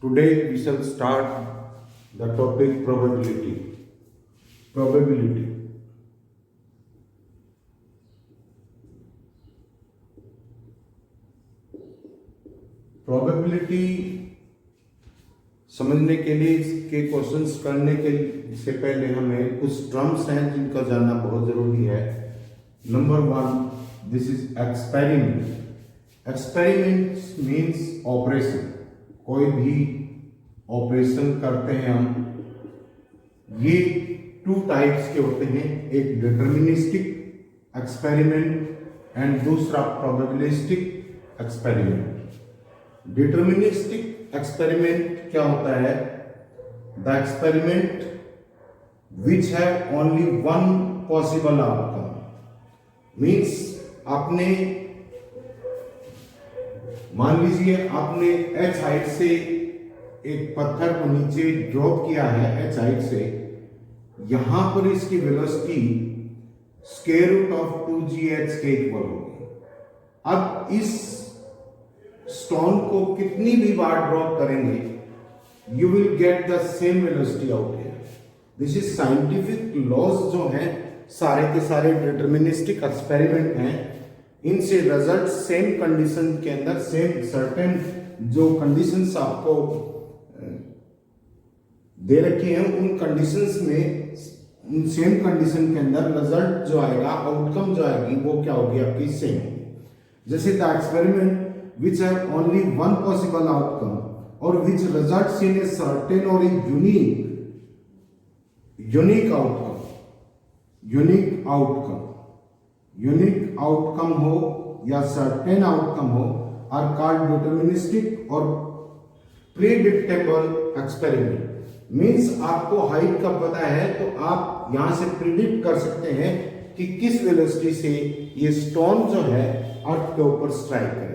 Today we shall start the topic probability. Probability. Probability समझने के लिए इसके क्वेश्चंस करने के से पहले हमें कुछ टर्म्स हैं जिनका जानना बहुत जरूरी है। Number 1, this is experiment. Experiment means operation. कोई भी ऑपरेशन करते हैं हम, ये 2 टाइप्स के होते हैं, एक डिटर्मिनिस्टिक एक्सपेरिमेंट एंड दूसरा प्रोबेबिलिस्टिक एक्सपेरिमेंट। डिटर्मिनिस्टिक एक्सपेरिमेंट क्या होता है? The experiment which have only one possible outcome. Means आपने मान लीजिए आपने एच हाइट से एक पत्थर को नीचे ड्रॉप किया है एच हाइट से, यहां पर इसकी velocity square root of 2gh के इक्वल होगी। अब इस स्टोन को कितनी भी बार ड्रॉप करेंगे, you will get the same velocity out here. This is scientific laws जो है सारे के सारे डिटर्मिनिस्टिक एक्सपेरिमेंट हैं, इनसे रिजल्ट सेम कंडीशन के अंदर, सेम सर्टेन जो कंडीशंस आपको दे रखे हैं उन कंडीशंस में, उन सेम कंडीशन के अंदर रिजल्ट जो आएगा, आउटकम जो आएगी वो क्या होगी? आपकी सेम होगी। जैसे the experiment which have only one possible outcome or which results in a certain or a unique outcome हो या certain outcome हो are called deterministic or predictable experiment। means आपको हाइट का पता है तो आप यहां से प्रिडिक्ट कर सकते हैं कि किस वेलोसिटी से ये स्टोन जो है अर्थ के ऊपर स्ट्राइक करेगा।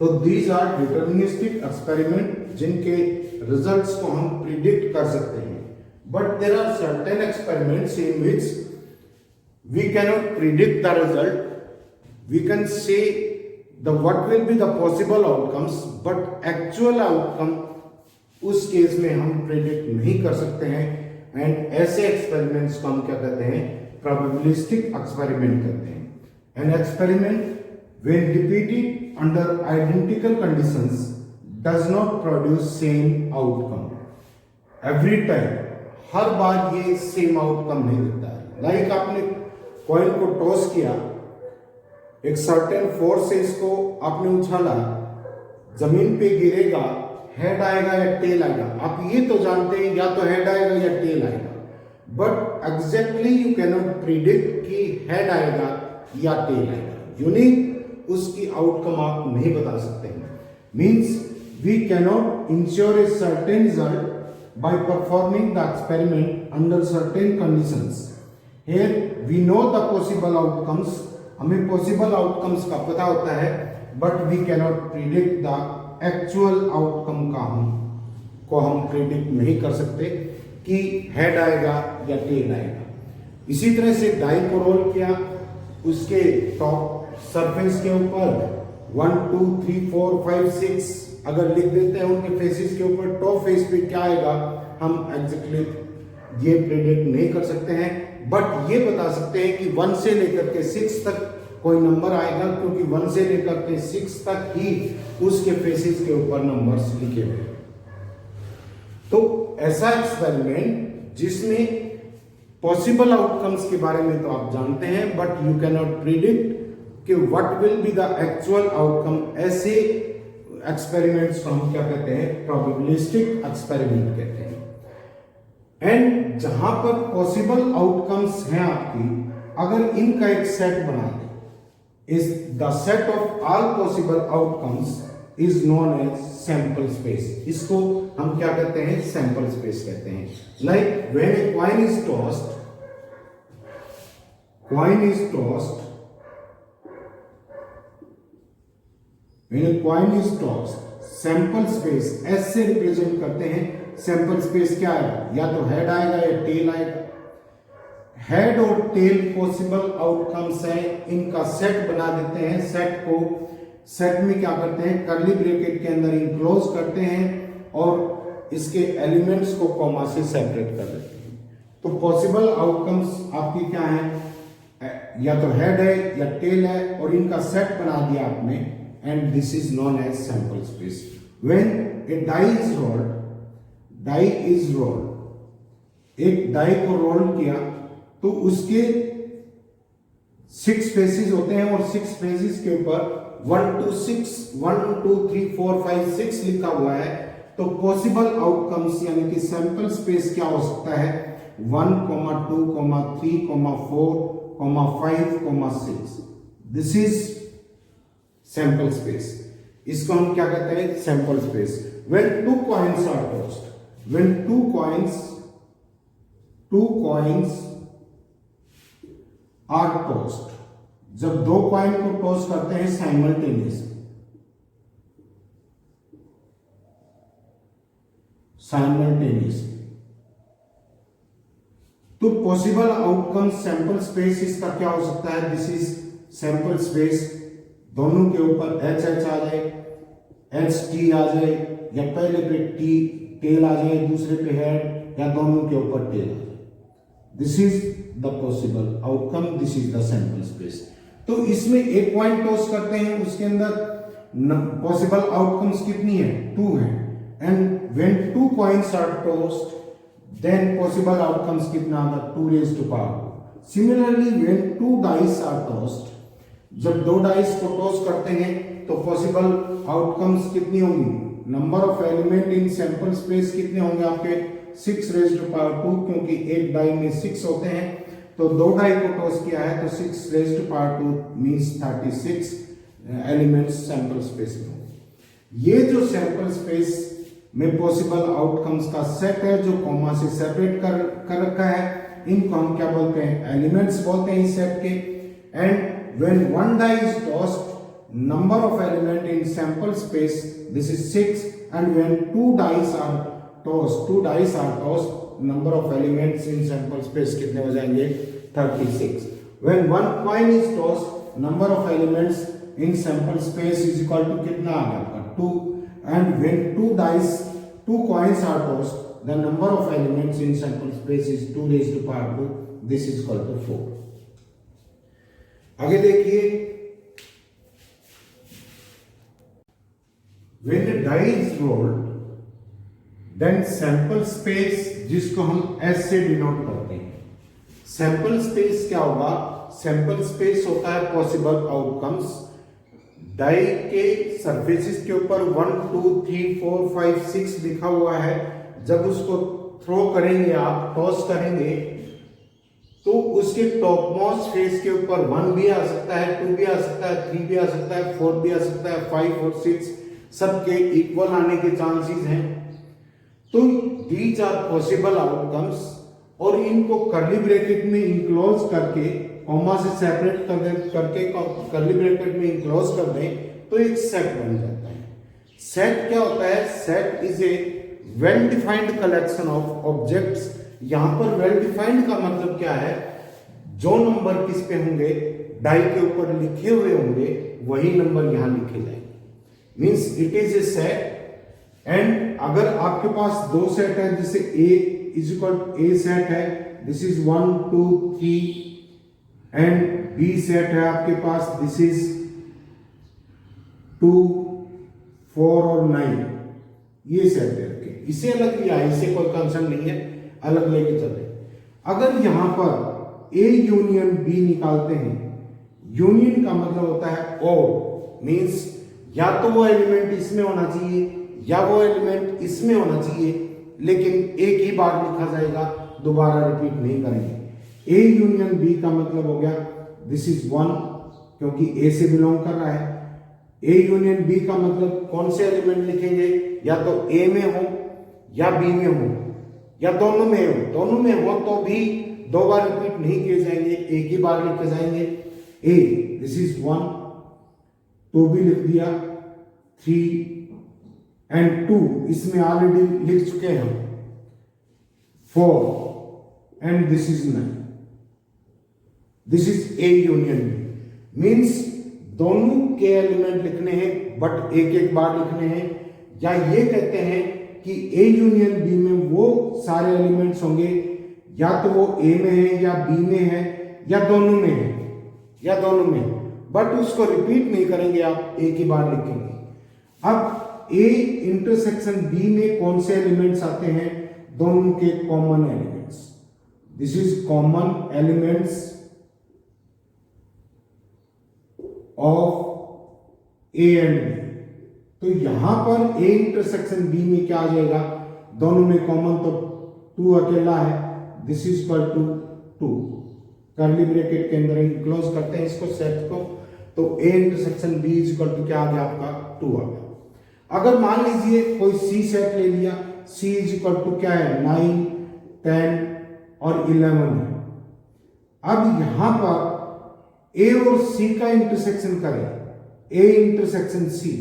तो दीज आर डिटर्मिनिस्टिक एक्सपेरिमेंट जिनके रिजल्ट्स को हम प्रिडिक्ट कर सकते हैं। But there are certain experiments in which we cannot predict the result. We can say the what will be the possible outcomes, but actual outcome उस case में हम predict नहीं कर सकते हैं। एंड ऐसे एक्सपेरिमेंट्स को हम क्या कहते हैं? प्रोबेबिलिस्टिक एक्सपेरिमेंट कहते हैं। An experiment when repeated under identical conditions does not produce same outcome every time। हर बार ये सेम आउटकम नहीं देता है। लाइक आपने कॉइन को टॉस किया, एक सर्टेन फोर्स से इसको आपने उछाला, जमीन पे गिरेगा, हेड आएगा या टेल आएगा। आप ये तो जानते हैं या तो हेड आएगा या टेल आएगा, but exactly you cannot predict कि हेड आएगा या टेल आएगा। यूनिक उसकी आउटकम आप नहीं बता सकते हैं। Means we cannot ensure a certain result by performing the experiment under certain conditions. Here we know the possible outcomes, हमें पॉसिबल आउटकम्स का पता होता है, but we cannot predict the actual outcome का हम प्रिडिक्ट नहीं कर सकते कि हेड आएगा या टेल आएगा। इसी तरह से डाई को रोल किया, उसके टॉप सरफेस के ऊपर 1 2 3 4 5 6 अगर लिख देते हैं उनके फेसेस के ऊपर, टॉप फेस पे क्या आएगा हम एग्जैक्टली ये प्रेडिक्ट नहीं कर सकते हैं। बट ये बता सकते हैं कि 1 से लेकर के 6 तक कोई नंबर आएगा, क्योंकि 1 से लेकर के 6 तक ही उसके फेसेस के ऊपर नंबर्स लिखे हुए। तो ऐसा एक्सपेरिमेंट जिसमें पॉसिबल आउटकम्स के बारे में तो आप जानते हैं, but you can not predict कि what will be the actual outcome, ऐसे एक्सपेरिमेंट्स को हम क्या कहते हैं? प्रोबेबिलिस्टिक एक्सपेरिमेंट कहते हैं। एंड जहां पर पॉसिबल आउटकम्स हैं आपकी, अगर इनका एक सेट बना दें, is the set of all possible outcomes is known as sample space. इसको हम क्या कहते हैं? सैंपल स्पेस कहते हैं। Like when a coin is tossed, when a coin is tossed, sample space S से रिप्रेजेंट करते हैं। सैंपल स्पेस क्या आएगा? या तो हेड आएगा या टेल आएगा। हेड और टेल पॉसिबल आउटकम्स हैं, इनका सेट बना देते हैं। सेट को सेट में क्या करते हैं, कर्ली ब्रैकेट के अंदर इंक्लोज करते हैं और इसके एलिमेंट्स को कॉमा से सेपरेट कर देते हैं। तो पॉसिबल आउटकम्स आपकी क्या है, या तो हेड है या टेल है और इनका सेट बना दिया आपने, and this is known as sample space. When a die is rolled, die is rolled, एक डाई को रोल किया तो उसके 6 फेसेस होते हैं और 6 फेसेस के ऊपर 1 2 6 1 2 3 4 5 6 लिखा हुआ है। तो पॉसिबल आउटकम्स यानी कि सैंपल स्पेस क्या हो सकता है, 1, 2, 3, 4, 5, 6। This is sample space. इसको हम क्या कहते हैं, sample space. When 2 coins are tossed, when 2 coins are tossed, जब 2 कॉइन को टॉस करते हैं साइमल्टेनियसली, तो पॉसिबल आउटकम सैंपल स्पेस इसका क्या हो सकता है, दिस इज सैंपल स्पेस। दोनों के ऊपर एच एच आ जाए, एच टी आ जाए, या पहले पे टी टेल आ जाए, दूसरे पे हेड, या दोनों के ऊपर टेल आ जाए। This is the possible outcome, this is the sample space. तो इसमें एक पॉइंट टॉस करते हैं, उसके अंदर पॉसिबल आउटकम्स कितनी है, 2 है। And when 2 coins are tossed, then possible outcomes कितना आगा, 2 raised to power। Similarly when 2 dice are tossed, जब 2 डाइस को टॉस करते हैं तो पॉसिबल आउटकम्स कितनी होंगी, number of element in sample space कितने होंगे आपके, 6 raised to power 2, क्योंकि एक डाई में 6 होते हैं, तो 2 डाई को टॉस किया है तो 6 raised to power 2 means 36 elements sample space में होंगे। ये जो सैंपल स्पेस में पॉसिबल आउटकम्स का सेट है जो कॉमा से सेपरेट कर रखा है, इनको हम क्या बोलते हैं, एलिमेंट्स बोलते हैं इस सेट के। And when 1 die is tossed, number of element in sample space this is 6, and when 2 dice are tossed, number of elements in sample space कितने हो जाएंगे, 36। When 1 coin is tossed, number of elements in sample space is equal to कितना आ गया, 2। And when 2 coins are tossed, the number of elements in sample space is 2 raised to power 2. This is called to 4. आगे देखिए, when the die is rolled, then sample space, जिसको हम S से denote करते हैं, sample space क्या होगा, sample space होता है possible outcomes। डाई के सरफेसेस के ऊपर 1 2 3 4 5 6 लिखा हुआ है, जब उसको थ्रो करेंगे आप, टॉस करेंगे, तो उसके टॉप मोस्ट फेस के ऊपर 1 भी आ सकता है, 2 भी आ सकता है, 3 भी आ सकता है, 4 भी आ सकता है, 5 और 6 सबके इक्वल आने के चांसेस हैं। तो दीज आर पॉसिबल आउटकम्स, और इनको कर्ली ब्रैकेट में इंक्लोज करके, कॉमा से सेपरेट करके कर्ली ब्रैकेट में इंक्लोज कर दें तो एक सेट बन जाता है। सेट क्या होता है, set is a well defined collection of objects. यहां पर वेल डिफाइंड का मतलब क्या है, जो नंबर किस पे होंगे, डाई के ऊपर लिखे हुए होंगे, वही नंबर यहां लिखे जाएंगे, means it is a set. And अगर आपके पास 2 सेट है, जैसे A is equal A set है, this is 1 2 3, and B set है आपके पास, दिस इज 2 4 और 9, ये सेट है। इसे अलग लिया है, इसे कोई कंसर्न नहीं है, अलग लेके चले। अगर यहां पर ए यूनियन बी निकालते हैं, यूनियन का मतलब होता है और, मींस या तो वो एलिमेंट इसमें होना चाहिए या वो एलिमेंट इसमें होना चाहिए, लेकिन एक ही बार लिखा जाएगा, दोबारा रिपीट नहीं करेंगे। ए यूनियन बी का मतलब हो गया, दिस इज 1, क्योंकि ए से बिलोंग कर रहा है। ए यूनियन बी का मतलब कौन से एलिमेंट लिखेंगे, या तो ए में हो या बी में हो या दोनों में हो, दोनों में हो तो भी 2 बार रिपीट नहीं किए जाएंगे, एक ही बार लिखे जाएंगे। ए, दिस इज 1, 2 भी लिख दिया, 3 एंड 2 इसमें ऑलरेडी लिख चुके हैं हम, 4 and this is 9। This is A union B, मीन्स दोनों के एलिमेंट लिखने हैं बट एक एक बार लिखने हैं, या ये कहते हैं कि ए यूनियन बी में वो सारे एलिमेंट्स होंगे या तो वो ए में है या बी में है या दोनों में है, या दोनों में, बट उसको रिपीट नहीं करेंगे, आप एक ही बार लिखेंगे। अब ए इंटरसेक्शन बी में कौन से एलिमेंट्स आते हैं? दोनों के common elements. This is common elements of A and B. तो यहां पर ए इंटरसेक्शन बी में क्या आ जाएगा? दोनों में कॉमन तो 2 अकेला है, this is equal to 2, curly bracket के अंदर क्लोज करते हैं इसको सेट को, तो A intersection B is equal to क्या आ गया आपका? 2 आ गया। अगर मान लीजिए कोई सी सेट ले लिया, सी इज इक्वल टू क्या है? 9, 10 और 11 है। अब यहां पर ए और सी का इंटरसेक्शन करें, ए इंटरसेक्शन सी,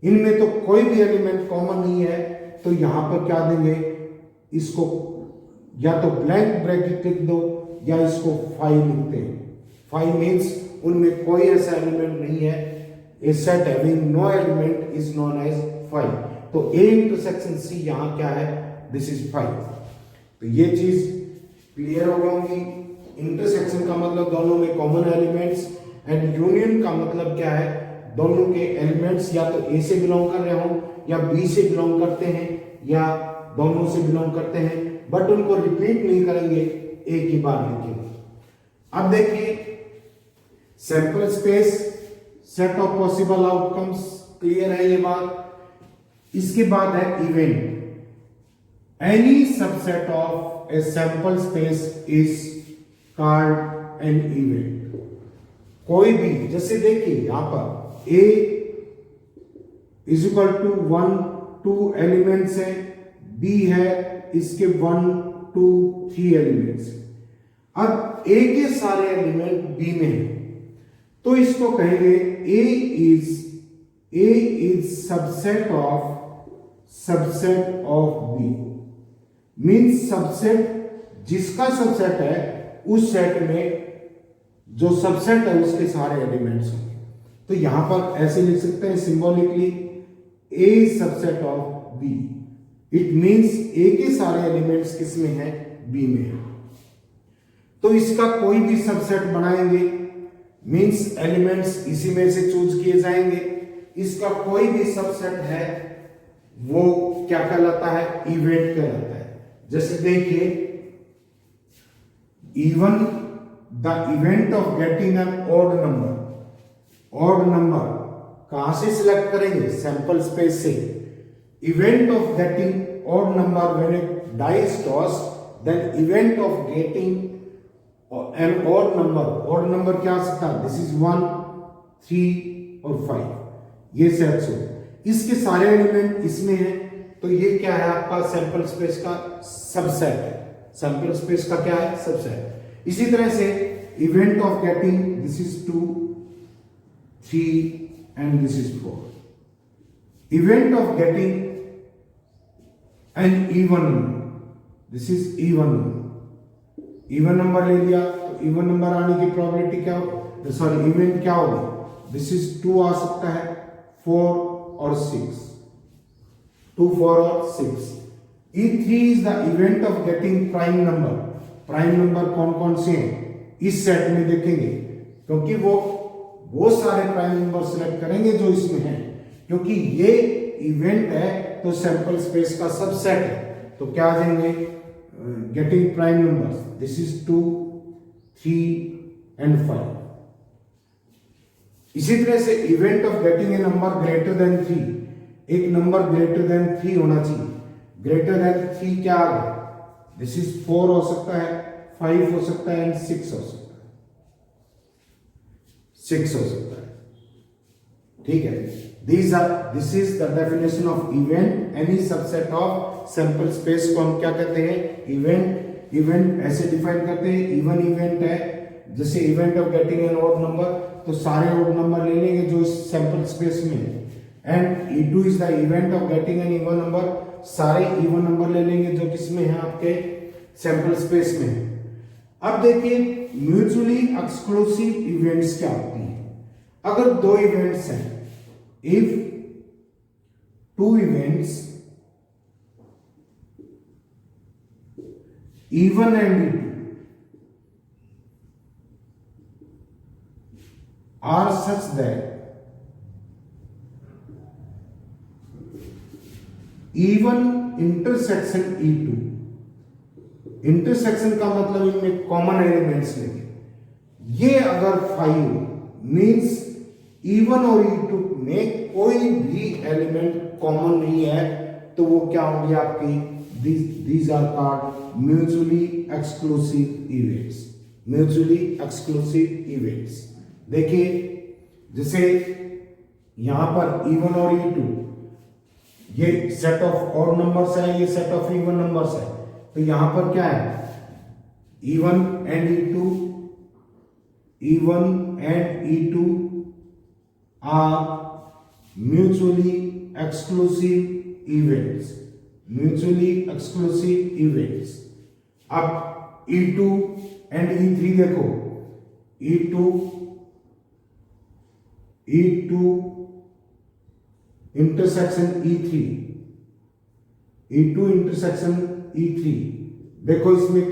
इनमें तो कोई भी एलिमेंट कॉमन नहीं है, तो यहां पर क्या देंगे? इसको या तो ब्लैंक ब्रैकेट लिख दो या इसको 5 लिखते हैं। 5 मीन्स उनमें कोई ऐसा एलिमेंट नहीं है। A set having no element is known as 5। तो ए इंटरसेक्शन सी यहां क्या है? This is 5। तो ये चीज क्लियर हो गई। इंटरसेक्शन का मतलब दोनों में कॉमन एलिमेंट्स, एंड यूनियन का मतलब क्या है? दोनों के एलिमेंट्स या तो ए से बिलोंग कर रहे हो या बी से बिलोंग करते हैं या दोनों से बिलोंग करते हैं, बट उनको रिपीट नहीं करेंगे, एक ही बार लिखेंगे। अब देखिए sample space, set of possible outcomes, clear है ये बात। इसके बाद है event. Any subset of a sample space is called an event. कोई भी, जैसे देखिए यहां पर A is equal to 1, 2 elements है, B है इसके 1, 2, 3 एलिमेंट्स। अब A के सारे एलिमेंट B में है, तो इसको कहेंगे A is subset of B। Means subset, जिसका सबसेट है उस सेट में जो सबसेट है उसके सारे एलिमेंट्स होंगे। तो यहां पर ऐसे लिख सकते हैं symbolically, A subset of B. It means A के सारे एलिमेंट्स किस में है? बी में है। तो इसका कोई भी सबसेट बनाएंगे, मींस एलिमेंट्स इसी में से चूज किए जाएंगे। इसका कोई भी सबसेट है वो क्या कहलाता है? इवेंट कहलाता है। जैसे देखिए, even the event of getting an odd number, odd number कहां से सिलेक्ट करेंगे? सैंपल स्पेस से। Event of getting odd number when a die is tossed, then event of getting an odd number. Odd number क्या आ सकता है? This is 1, 3 और 5, ये सेट्स हो। इसके सारे एलिमेंट इसमें हैं, तो ये क्या है आपका? सैंपल स्पेस का सबसेट है। सैंपल स्पेस का क्या है? सबसेट। इसी तरह से event of getting, this is 2, 3 and this is 4. Event of getting an even number, this is even number. Even number ले लिया तो even number आने की probability क्या हो? सॉरी, इवेंट क्या होगी? दिस इज 2 आ सकता है, 4 और 6, 2, 4 और 6। E3 is the event of getting prime number. Prime number कौन कौन से हैं इस सेट में देखेंगे, क्योंकि वो सारे प्राइम नंबर सिलेक्ट करेंगे जो इसमें हैं, क्योंकि ये इवेंट है तो सैंपल स्पेस का सबसेट है। तो क्या आ जाएंगे? Getting prime numbers, this is 2, 3 and 5। इसी तरह से event of getting a number greater then 3, एक नंबर ग्रेटर देन 3 होना चाहिए। ग्रेटर देन 3 क्या आ गया? दिस इज 4 हो सकता है, 5 हो सकता है एंड 6 हो सकता है, 6 हो सकता है। ठीक है, this is the definition of event. Any subset of sample space को हम क्या कहते हैं? इवेंट। इवेंट ऐसे डिफाइन करते हैं, इवन इवेंट है, जैसे event of getting an odd number, तो सारे ऑड नंबर ले लेंगे जो इस सैंपल स्पेस में है। And E2 is the event of getting N even number, सारे इवन नंबर ले लेंगे जो किसमें है? आपके सैंपल स्पेस में है। अब देखिए म्यूचुअली एक्सक्लूसिव इवेंट्स क्या होती हैं। अगर दो इवेंट्स हैं, if two events E1 and E2 are such that E1 intersection E2, intersection का मतलब इनमें कॉमन एलिमेंट्स लेंगे, ये अगर 5 मीन्स E1 और E2 में कोई भी एलिमेंट कॉमन नहीं है, तो वो क्या होंगे आपकी, these are called mutually exclusive events, mutually exclusive events। देखिए जैसे यहां पर E1 और E2 ये सेट ऑफ और नंबर्स है, ये सेट ऑफ इवन नंबर्स है, तो यहां पर क्या है, E1 and E2, E1 and E2 are mutually exclusive events, mutually exclusive events। अब E2 and E3 देखो, E2 intersection E3, E2 intersection E3, देखो इसमें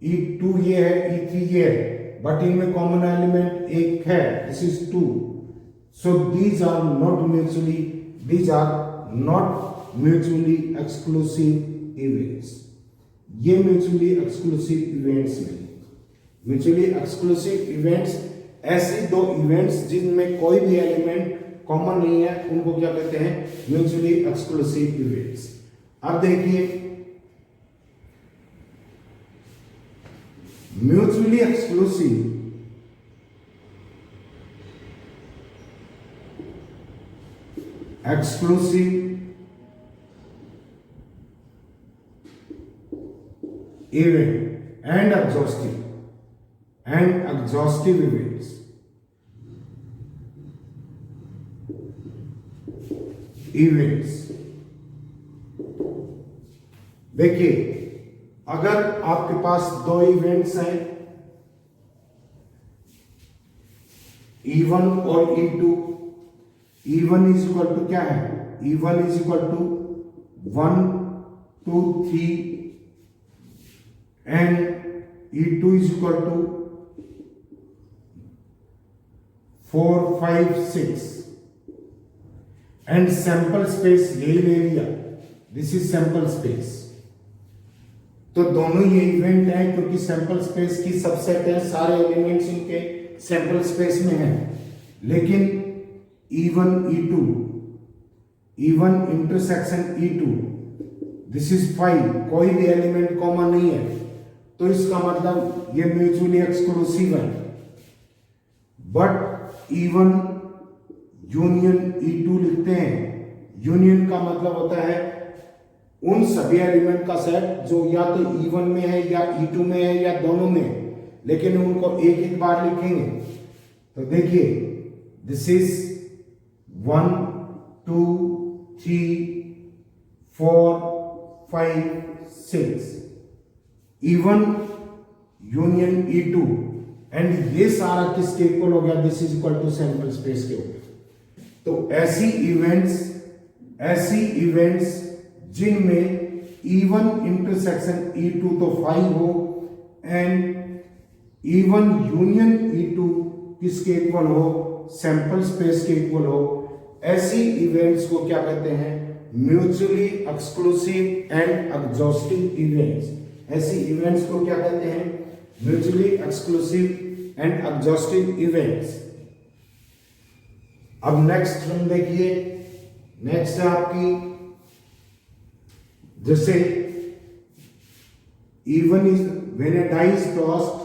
E2 ये है, E3 ये है, बट इनमें कॉमन एलिमेंट एक है, this is 2, so these are not mutually exclusive events. ये म्यूचुअली एक्सक्लूसिव इवेंट्स नहीं। म्यूचुअली एक्सक्लूसिव इवेंट्स ऐसे दो इवेंट्स जिनमें कोई भी एलिमेंट कॉमन नहीं है, उनको क्या कहते हैं, म्यूचुअली एक्सक्लूसिव इवेंट्स। अब देखिए mutually exclusive event and exhaustive events। देखिए अगर आपके पास दो इवेंट्स हैं E1 और E2, E1 is equal to क्या है, E1 is equal to 1 2 3 and E2 is equal to 4 5 6 and sample space यही ले लिया, दिस इज सैंपल स्पेस। तो दोनों ये इवेंट है क्योंकि सैंपल स्पेस की सबसेट है, सारे एलिमेंट्स इनके सैंपल स्पेस में है। लेकिन E1 E2, E1 intersection E2, this is 5, कोई भी एलिमेंट कॉमन नहीं है, तो इसका मतलब ये म्यूचुअली एक्सक्लूसिव है। बट E1 यूनियन E2 लिखते हैं, यूनियन का मतलब होता है उन सभी एलिमेंट का सेट जो या तो E1 में है या E2 में है या दोनों में, लेकिन उनको एक एक बार लिखेंगे। तो देखिए this is 1 2 3 4 5 6, E1 union E2, and ये सारा किसके इक्वल हो गया, this is equal to sample space के ऊपर। तो ऐसी इवेंट्स जिनमें E1 इंटरसेक्शन E2 तो 5 हो एंड E1 यूनियन E2 किसके इक्वल हो, सैंपल स्पेस के इक्वल हो, ऐसी इवेंट्स को क्या कहते हैं, mutually exclusive and exhaustive events. ऐसी इवेंट्स को क्या कहते हैं, mutually exclusive and exhaustive events. अब नेक्स्ट हम देखिए, नेक्स्ट है आपकी जैसे E1 is when a die is tossed,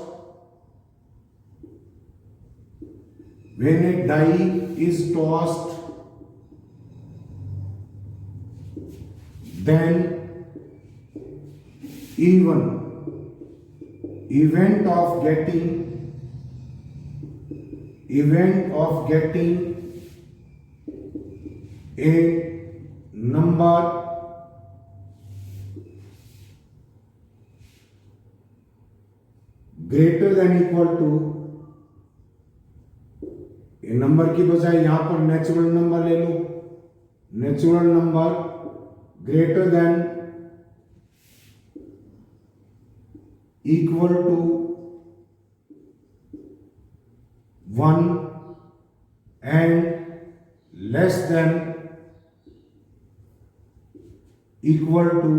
when a die is tossed, then E1 event of getting a number greater than equal to number की बजाय यहां पर नेचुरल नंबर ले लो, natural number greater than equal to 1 and less than equal to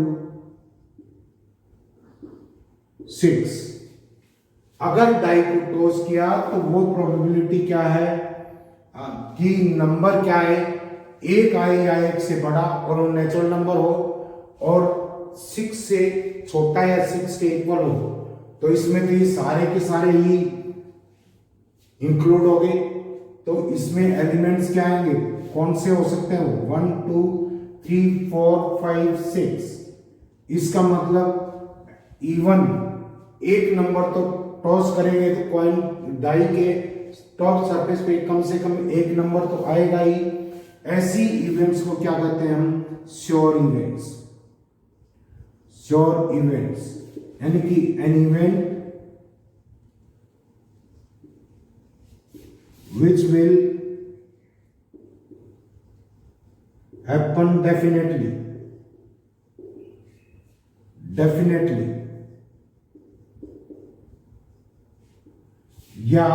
6। अगर die को toss किया तो वो प्रोबेबिलिटी क्या है कि नंबर क्या है, एक आए या एक से बड़ा और वो नेचुरल नंबर हो और 6 से छोटा या 6 के इक्वल हो, तो इसमें तो ये सारे के सारे ही इंक्लूड हो गए। तो इसमें एलिमेंट्स क्या आएंगे, कौन से हो सकते हैं, 1 2 3 4 5 6। इसका मतलब इवन एक नंबर तो टॉस करेंगे तो कॉइन डाई के टॉप सरफेस पे कम से कम एक नंबर तो आएगा ही। ऐसी इवेंट्स को क्या कहते हैं हम, श्योर इवेंट्स। श्योर इवेंट्स यानी कि N event which will happen definitely या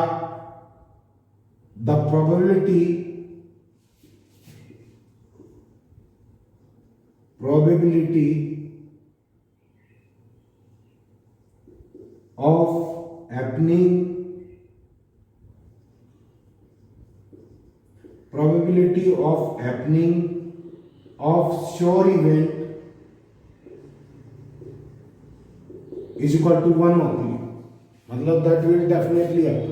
the probability of happening of sure event is equal to 1 होती है, मतलब that will definitely happen।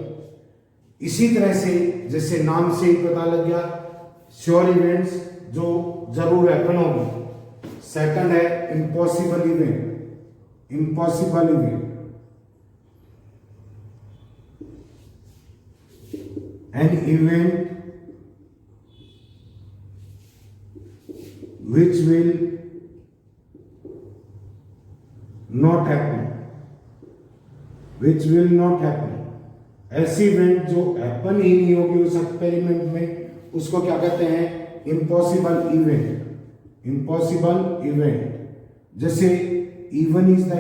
इसी तरह से जैसे नाम से ही पता लग गया श्योर इवेंट्स जो जरूर हैपन होगी। सेकंड है impossible event. Impossible event an event which will not happen, which will not happen। ऐसी इवेंट जो हैपन ही नहीं होगी उस एक्सपेरिमेंट में, उसको क्या कहते हैं, इम्पॉसिबल इवेंट। इम्पॉसिबल इवेंट जैसे even is the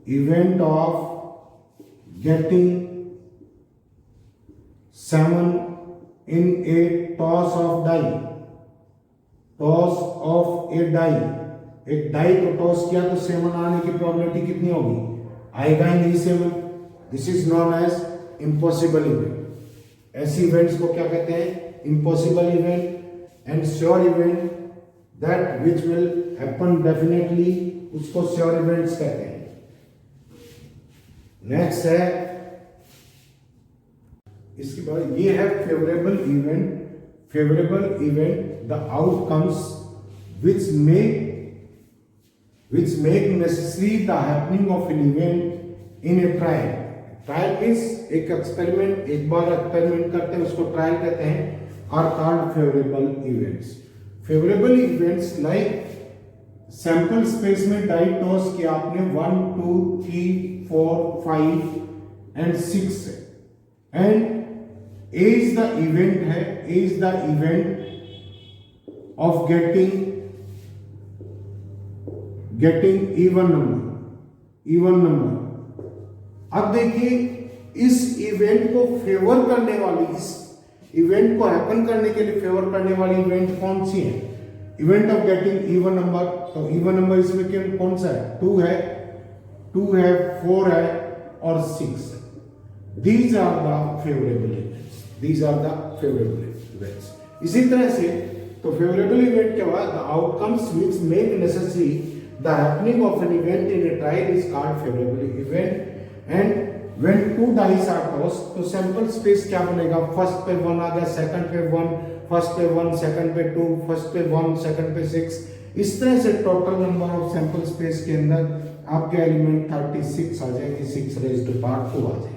event of getting 7 in a toss of die। Toss of a die, एक डाई को टॉस किया तो 7 आने की प्रोबेबिलिटी कितनी होगी, आएगा ही नहीं 7। This is known as impossible event. ऐसी इवेंट्स को क्या कहते हैं, impossible event. And sure event that which will happen definitely, उसको श्योर इवेंट्स कहते हैं। नेक्स्ट है, इसके बाद ये है favourable event. Favourable event the outcomes which make necessary the happening of an event in a trial। Trial means एक experiment, एक बार एक्सपेरिमेंट करते हैं उसको ट्रायल कहते हैं, are called favourable events. Favourable events like sample space में die toss किया आपने 1 2 3 4 5 and 6 and A is the event है, A is the event of getting even number। अब देखिए इस इवेंट को फेवर करने वाली, इस इवेंट को हैपन करने के लिए फेवर करने वाली इवेंट कौन सी है, event of getting even number. तो इवन नंबर इसमें कौन सा है, 2 है, 4 है और 6 है। These are the favorable events। These are the favorable events। इसी तरह से तो फेवरेबल इवेंट के बाद the outcomes which make necessary the happening of an event in a trial is called favorable event। and when 2 dice are tossed तो sample space क्या बनेगा, first पे 1 आ गया, सेकंड पे 1, फर्स्ट पे 1, सेकंड पे 2, फर्स्ट पे 1, सेकंड पे 6। इस तरह से total number of sample space के अंदर आपके एलिमेंट 36 आ जाएंगे, 6 रेज़्ड टू पावर 2 आ जाएंगे।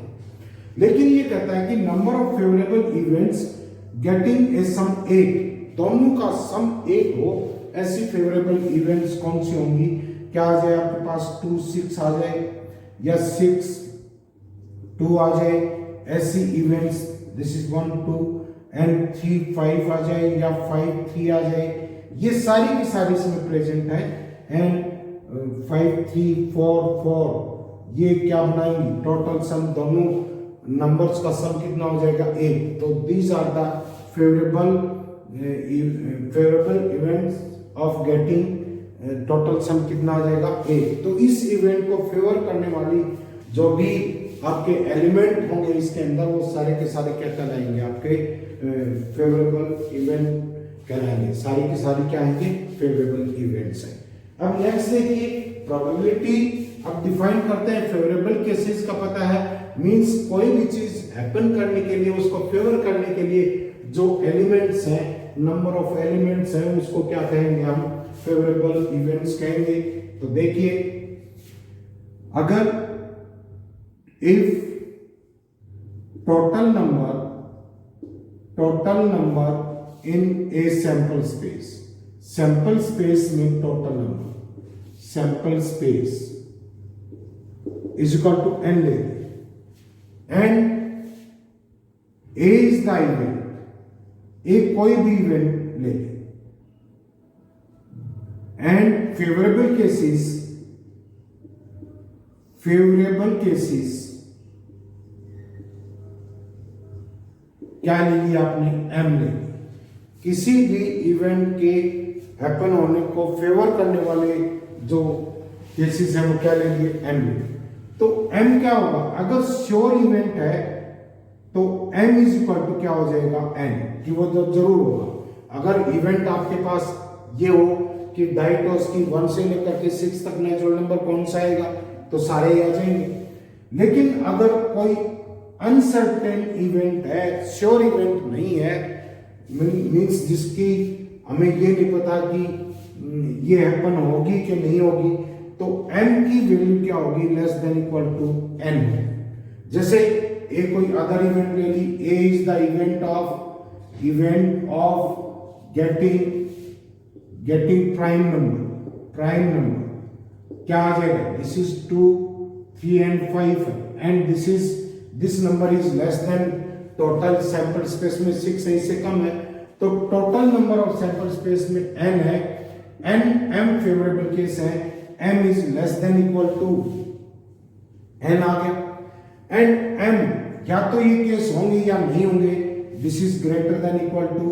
लेकिन ये कहता है कि number of favourable events getting a sum 8, दोनों का सम 8 हो, ऐसी फेवरेबल इवेंट्स कौन सी होंगी, क्या आ जाए आपके पास 2 6 आ जाए या 6 2 आ जाए, ऐसी इवेंट्स, दिस इज 1 2 एंड 3 5 आ जाए या 5 3 आ जाए, ये सारी की सारी इसमें प्रेजेंट है। एंड 5 3 4 4 ये क्या बनाएंगे, टोटल सम दोनों नंबर्स का सम कितना हो जाएगा 1। तो these are the favourable events of getting, total sum कितना आ जाएगा 1। तो इस इवेंट को फेवर करने वाली जो भी आपके एलिमेंट होंगे इसके अंदर, वो सारे के सारे क्या कहलाएंगे, आपके फेवरेबल इवेंट कहलाएंगे। सारी की सारी क्या आएंगे, फेवरेबल इवेंट्स हैं। अब नेक्स्ट देखिए प्रोबेबिलिटी। अब डिफाइन करते हैं फेवरेबल केसेस का पता है, मींस कोई भी चीज हैपन करने के लिए, उसको फेवर करने के लिए जो एलिमेंट्स हैं, नंबर ऑफ एलिमेंट्स हैं, उसको क्या कहेंगे हम, फेवरेबल इवेंट्स कहेंगे। तो देखिए, अगर if total number in A sample space में total number, sample space is equal to n ले, and a is the event, a कोई भी इवेंट ले, एंड फेवरेबल केसेस क्या ले लिया आपने, m ले ली। किसी भी इवेंट के हैपन होने को फेवर करने वाले जो केसेस हैं वो क्या ले लिए, m ले। तो m क्या होगा, अगर श्योर इवेंट है तो m इज इक्वल टू क्या हो जाएगा, n, कि वो तो जरूर होगा। अगर इवेंट आपके पास ये हो कि डाइटोस की 1 से लेकर के 6 तक नेचुरल नंबर कौन सा आएगा, तो सारे ही आ जाएंगे। लेकिन अगर कोई अनसर्टेन इवेंट है, श्योर इवेंट नहीं है, मींस जिसकी हमें ये नहीं पता कि ये हैपन होगी कि नहीं होगी, तो m की वैल्यू क्या होगी, less than equal to n। जैसे a कोई अदर इवेंट ले ली, a is the event of getting prime number क्या आ जाएगा, this is 2 3 and 5 and this number is less than total sample space में 6 है, इससे कम है, तो total number of sample space में n है, m फेवरेबल केस है, m is less than equal to n आ गया। एंड m या तो ये केस होंगे या नहीं होंगे, this is greater than equal to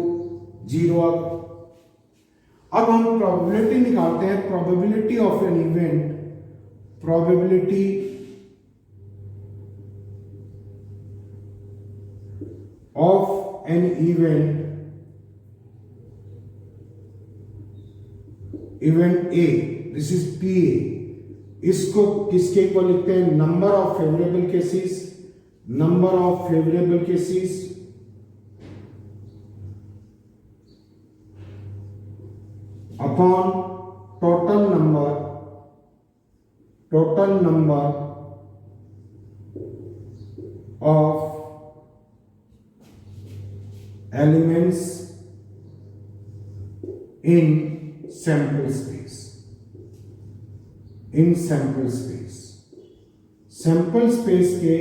0 आ गया। अब हम प्रोबेबिलिटी निकालते हैं, probability of an event, probability of an event A, this is P A. इसको किसके इक्वल लिखते हैं, number of favourable cases, number of favourable cases upon total number of elements in sample space. Sample space के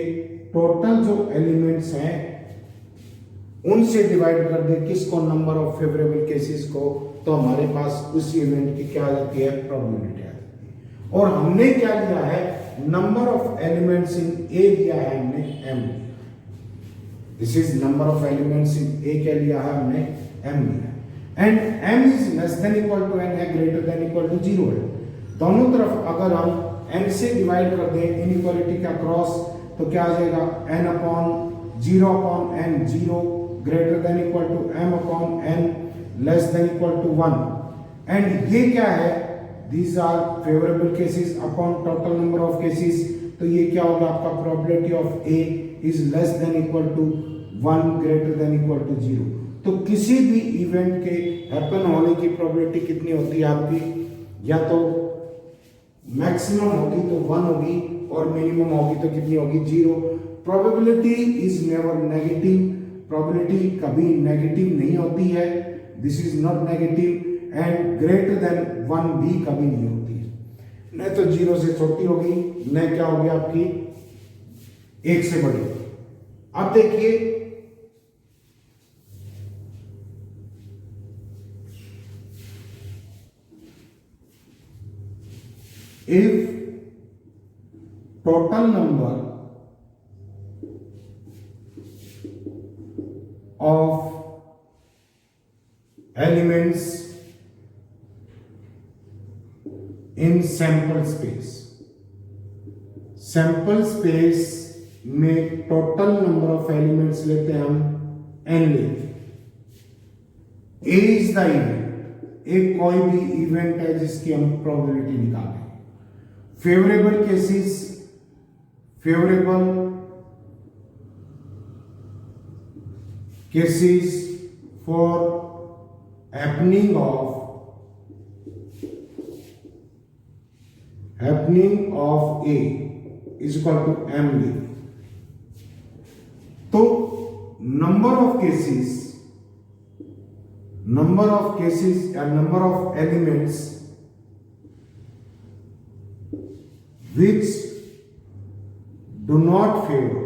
total जो elements हैं उनसे divide कर दे किसको, नंबर ऑफ फेवरेबल केसेस को, तो हमारे पास उस इवेंट की क्या आ जाती है, प्रोबेबिलिटी आ जाती है। और हमने क्या लिया है, number of elements in A लिया है हमने m, this is number of elements in A क्या लिया है हमने, m लिया है, and m is less than equal to n है, ग्रेटर देन इक्वल टू 0 है। दोनों तरफ अगर हम n से डिवाइड कर दें इनइक्वालिटी का क्रॉस, तो क्या आ जाएगा, n upon 0 upon n 0 greater than equal to m upon n less than equal to 1। And ये क्या है, these are favourable cases upon total number of cases, तो ये क्या होगा आपका, probability of A is less than equal to 1 greater than equal to 0। तो किसी भी इवेंट के हैपन होने की प्रोबेबिलिटी कितनी होती है आपकी, या तो मैक्सिमम होगी तो 1 होगी और मिनिमम होगी तो कितनी होगी, 0। Probability is never negative, probability कभी नेगेटिव नहीं होती है, this is not negative, and greater than 1 भी कभी नहीं होती है, न तो 0 से छोटी होगी, न क्या होगी आपकी 1 से बड़ी। अब देखिए if total number of elements in sample space में टोटल नंबर ऑफ एलिमेंट्स लेते हैं हम n लेते हैं। ए इज द इवेंट, एक कोई भी इवेंट है जिसकी हम प्रोबेबिलिटी निकालें। Favourable cases, cases for happening of A is equal to m ले। तो number of cases या number of elements which do not favor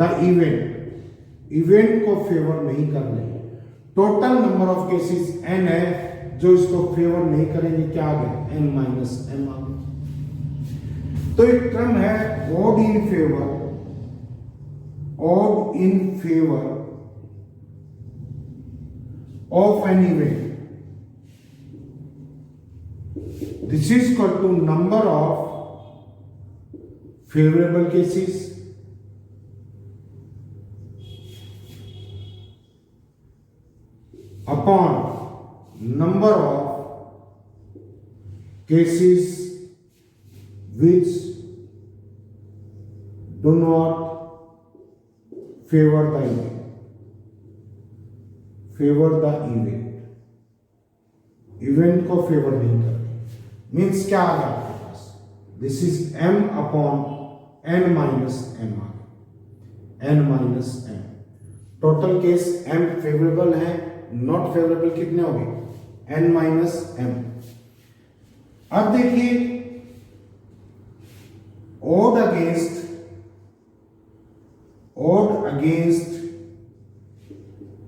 the event को फेवर नहीं कर रहे। Total number of cases n है जो इसको फेवर नहीं करेंगे, क्या आ गया n माइनस m आ गया। तो एक टर्म है odd in favour of an event, this is equal to number of favourable cases upon number of cases which do not favor the event को फेवर नहीं करते। मीन्स क्या आ गया आपके पास, this is m upon n minus m आ गया, n minus m। Total case m favourable है, नॉट फेवरेबल कितने हो गए n माइनस m। अब देखिए ओड अगेंस्ट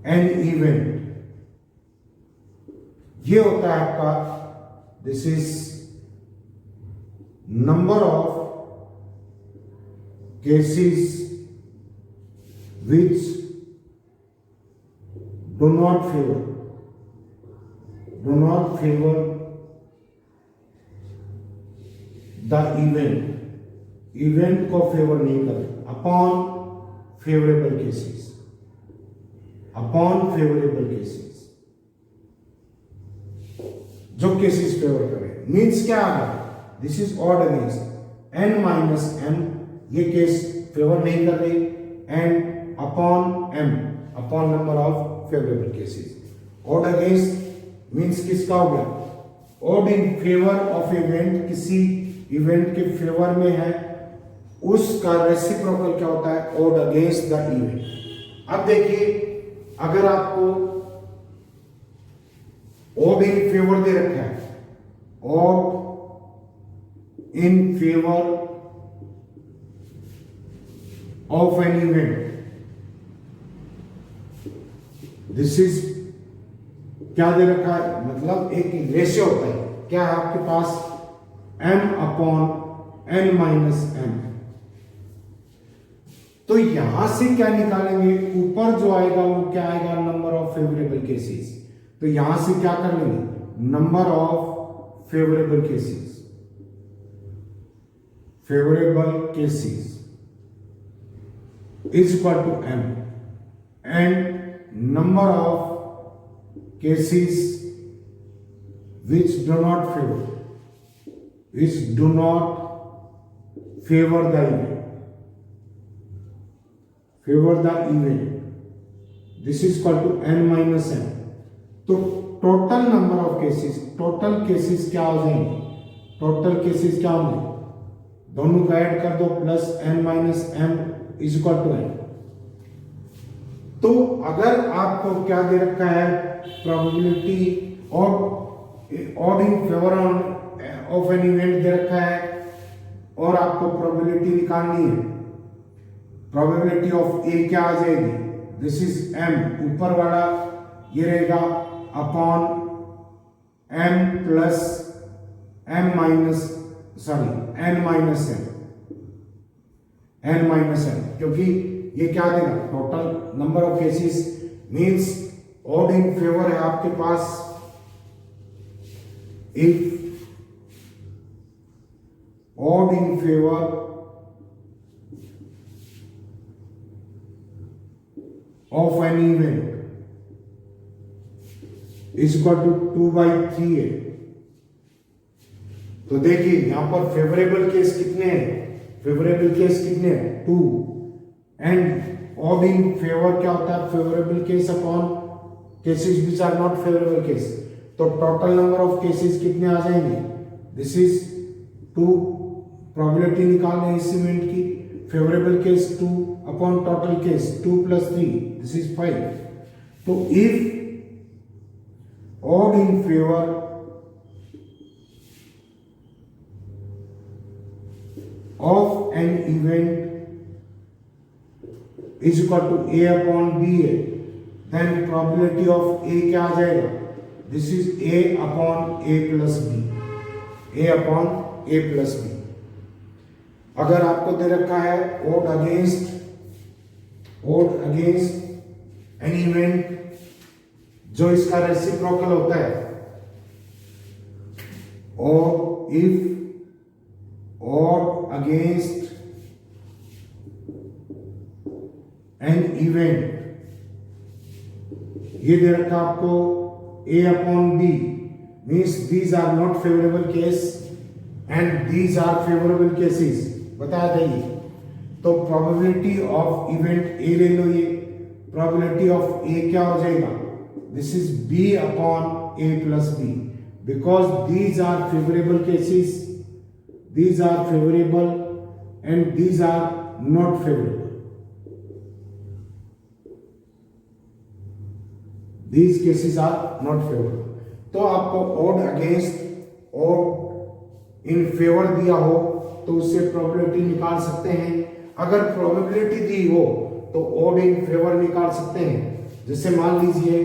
एन इवेंट, ये होता है आपका, this is number of cases which do not favor the event को फेवर नहीं करे, अपॉन फेवरेबल केसेस जो केसेस फेवर करे। मीन्स क्या आ गया, this is odd against n minus m, ये केस फेवर नहीं कर रही, and upon m, upon number of favourable cases. Odd against means किसका हो गया, odd in favour of event, किसी इवेंट के फेवर में है, उसका रेसिप्रोकल क्या होता है, ऑड अगेंस्ट द इवेंट। अब देखिए अगर आपको ऑड इन फेवर दे रखा है, odd in favour of an event, this is क्या दे रखा है, मतलब एक रेशियो होता है, क्या है आपके पास m upon n minus m। तो यहां से क्या निकालेंगे, ऊपर जो आएगा वो क्या आएगा, नंबर ऑफ फेवरेबल केसेस। तो यहां से क्या कर लेंगे, number of favourable cases is equal to m, and number of cases which do not favor the event, this is equal to n minus m। तो total number of cases, total cases क्या हो जाएंगे, दोनों को add कर दो, plus n minus m is equal to n। तो अगर आपको क्या दे रखा है, probability odd in favour of an event दे रखा है, और आपको प्रोबेबिलिटी निकालनी है। प्रोबेबिलिटी ऑफ ए क्या आ जाएगी, दिस इज एम, ऊपर वाला ये रहेगा upon M plus M minus N minus N, क्योंकि ये क्या देगा, total number of cases means odd in favour है आपके पास। If odd in favour of an event is equal to 2/3 है। तो देखिए यहां पर फेवरेबल केस कितने हैं, फेवरेबल केस कितने हैं, 2, एंड ऑड इन फेवर क्या होता है, favourable case upon cases which are not favourable case. तो टोटल नंबर ऑफ केसेस कितने आ जाएंगे, दिस इज 2, प्रोबेबिलिटी निकालने इस इवेंट की, favourable case 2 upon total case 2 + 3, this is 5। तो if odd in favor of an event is equal to A upon B है, then probability of A क्या आ जाएगा, this is A upon A plus B, A upon A plus B। अगर आपको दे रखा है odd against an event जो इसका रेसिप्रोकल होता है, और if odd against an event, ये दे रखा आपको A upon B means these are not favourable case and these are favourable cases, बता देंगे। तो प्रोबेबिलिटी ऑफ इवेंट A ले लो, ये प्रोबेबिलिटी ऑफ A क्या हो जाएगा, this is B upon A plus B, because these are favorable cases, these are favorable and these are not favorable, these cases are not favorable। तो आपको odd against odd in favor दिया हो तो उससे probability निकाल सकते हैं, अगर प्रोबेबिलिटी दी हो तो odd in favor निकाल सकते हैं। जैसे मान लीजिए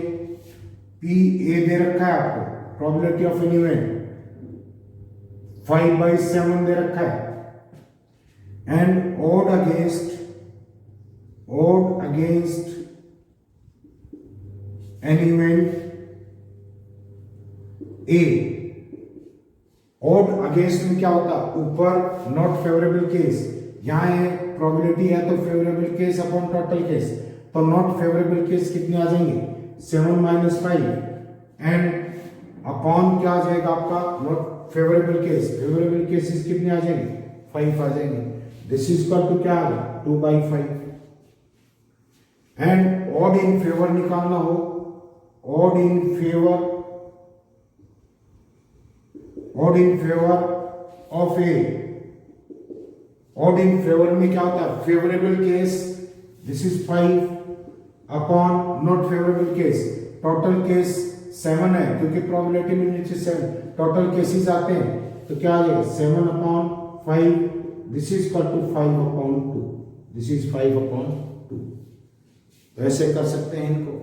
P A दे रखा है आपको, प्रोबेबिलिटी ऑफ एन इवेंट 5/7 दे रखा है, and odd against an event A, odd against में क्या होता, ऊपर नॉट फेवरेबल केस, यहां है प्रोबेबिलिटी है तो favourable case upon total case, तो नॉट फेवरेबल केस कितने आ जाएंगे, 7 - 5 एंड अपॉन क्या आ जाएगा आपका नॉट फेवरेबल केसेस कितने आ जाएंगे, 5 आ जाएंगे। दिस इज इक्वल टू क्या आ गया, 2/5। एंड ऑड इन फेवर निकालना हो, odd in favour of A, odd in favour में क्या होता है, favourable case this is 5 upon not favourable case, total case 7 है क्योंकि प्रोबेबिलिटी में नीचे 7 टोटल केसेस आते हैं, तो क्या आ जाएगा 7/5, this is equal to 5/2, this is 5/2। तो ऐसे कर सकते हैं इनको।